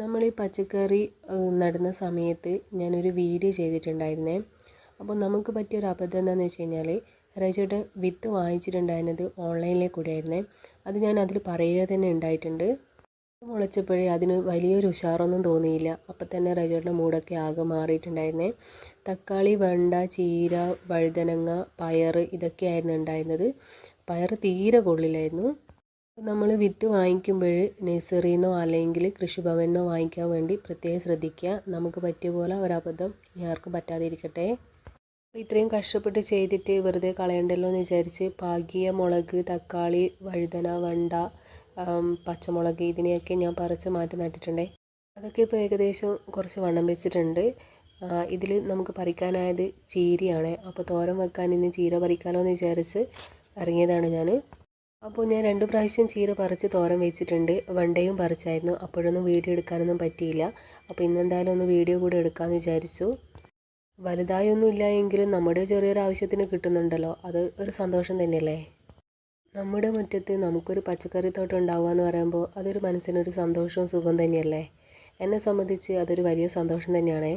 നമ്മൾ ഈ പച്ചക്കറി നടുന്ന സമയത്ത് ഞാനൊരു വീഡിയോ ചെയ്തിട്ടുണ്ടായിരുന്നേ. അപ്പോൾ നമുക്ക് പറ്റിയൊരു അബദ്ധം എന്താണെന്ന് വെച്ച് കഴിഞ്ഞാൽ, റജോട്ടൻ വിത്ത് വാങ്ങിച്ചിട്ടുണ്ടായിരുന്നത് ഓൺലൈനിലെ കൂടെയായിരുന്നേ. അത് ഞാൻ അതിൽ പറയുക തന്നെ ഉണ്ടായിട്ടുണ്ട്. മുളച്ചപ്പോഴേ അതിന് വലിയൊരു ഉഷാറൊന്നും തോന്നിയില്ല. അപ്പം തന്നെ റജോട്ടൻ്റെ മൂടൊക്കെ ആകെ മാറിയിട്ടുണ്ടായിരുന്നേ. തക്കാളി, വെണ്ട, ചീര, വഴുതനങ്ങ, പയർ ഇതൊക്കെയായിരുന്നു ഉണ്ടായിരുന്നത്. പയർ തീരെ കൊള്ളില്ലായിരുന്നു. നമ്മൾ വിത്ത് വാങ്ങിക്കുമ്പോൾ നഴ്സറിയിൽ നിന്നോ അല്ലെങ്കിൽ കൃഷിഭവനിൽ നിന്നോ വാങ്ങിക്കാൻ വേണ്ടി പ്രത്യേകം ശ്രദ്ധിക്കുക. നമുക്ക് പറ്റിയ പോലെ ഒരബദ്ധം ഇനി ആർക്കും പറ്റാതിരിക്കട്ടെ. അപ്പോൾ ഇത്രയും കഷ്ടപ്പെട്ട് ചെയ്തിട്ട് വെറുതെ കളയണ്ടല്ലോ എന്ന് വിചാരിച്ച് പാകിയ മുളക്, തക്കാളി, വഴുതന, വെണ്ട, പച്ചമുളക് ഇതിനെയൊക്കെ ഞാൻ പറിച്ച് മാറ്റി നട്ടിട്ടുണ്ടേ. അതൊക്കെ ഇപ്പോൾ ഏകദേശം കുറച്ച് വണ്ണം വെച്ചിട്ടുണ്ട്. ഇതിൽ നമുക്ക് പറിക്കാനായത് ചീരയാണ്. അപ്പോൾ തോരൻ വെക്കാൻ ഇന്ന് ചീര പറിക്കാമല്ലോ എന്ന് വിചാരിച്ച് ഇറങ്ങിയതാണ് ഞാൻ. അപ്പോൾ ഞാൻ 2 പ്രാവശ്യം ചീര പറിച്ച് തോരൻ വെച്ചിട്ടുണ്ട്. വെണ്ടയും പറിച്ചായിരുന്നു. അപ്പോഴൊന്നും വീഡിയോ എടുക്കാനൊന്നും പറ്റിയില്ല. അപ്പോൾ ഇന്നെന്തായാലും ഒന്ന് വീഡിയോ കൂടെ എടുക്കാമെന്ന് വിചാരിച്ചു. വലുതായൊന്നും ഇല്ല എങ്കിലും നമ്മുടെ ചെറിയൊരു ആവശ്യത്തിന് കിട്ടുന്നുണ്ടല്ലോ, അത് ഒരു സന്തോഷം തന്നെയല്ലേ. നമ്മുടെ മുറ്റത്ത് നമുക്കൊരു പച്ചക്കറി തോട്ടം ഉണ്ടാവുക എന്ന് പറയുമ്പോൾ അതൊരു മനസ്സിനൊരു സന്തോഷവും സുഖം തന്നെയല്ലേ. എന്നെ സംബന്ധിച്ച് അതൊരു വലിയ സന്തോഷം തന്നെയാണേ.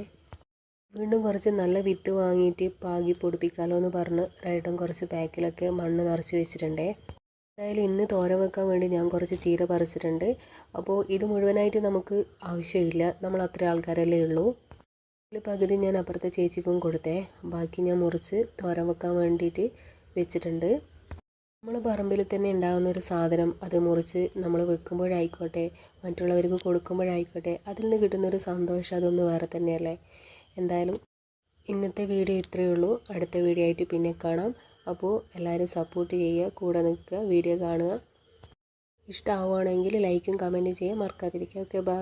വീണ്ടും കുറച്ച് നല്ല വിത്ത് വാങ്ങിയിട്ട് പാകി പൊടിപ്പിക്കാമല്ലോ എന്ന് പറഞ്ഞ് റേട്ടൻ കുറച്ച് പാക്കിലൊക്കെ മണ്ണ് നിറച്ച് വെച്ചിട്ടുണ്ടേ. എന്തായാലും ഇന്ന് തോരൻ വെക്കാൻ വേണ്ടി ഞാൻ കുറച്ച് ചീര പറിച്ചിട്ടുണ്ട്. അപ്പോൾ ഇത് മുഴുവനായിട്ട് നമുക്ക് ആവശ്യമില്ല, നമ്മൾ അത്ര ആൾക്കാരല്ലേ ഉള്ളൂ. ഇതിൽ പകുതി ഞാൻ അപ്പുറത്തെ ചേച്ചിക്കും കൊടുത്തേ. ബാക്കി ഞാൻ മുറിച്ച് തോരൻ വെക്കാൻ വേണ്ടിയിട്ട് വെച്ചിട്ടുണ്ട്. നമ്മൾ പറമ്പിൽ തന്നെ ഉണ്ടാകുന്ന ഒരു സാധനം അത് മുറിച്ച് നമ്മൾ വെക്കുമ്പോഴായിക്കോട്ടെ മറ്റുള്ളവർക്ക് കൊടുക്കുമ്പോഴായിക്കോട്ടെ അതിൽ നിന്ന് കിട്ടുന്നൊരു സന്തോഷം അതൊന്ന് വേറെ തന്നെയല്ലേ. എന്തായാലും ഇന്നത്തെ വീഡിയോ ഇത്രയേ ഉള്ളൂ. അടുത്ത വീഡിയോ ആയിട്ട് പിന്നെ കാണാം. അപ്പോൾ എല്ലാവരും സപ്പോർട്ട് ചെയ്യുക, കൂടെ നിൽക്കുക, വീഡിയോ കാണുക. ഇഷ്ടമാവുകയാണെങ്കിൽ ലൈക്കും കമൻറ്റും ചെയ്യാൻ മറക്കാതിരിക്കുക. Okay, by.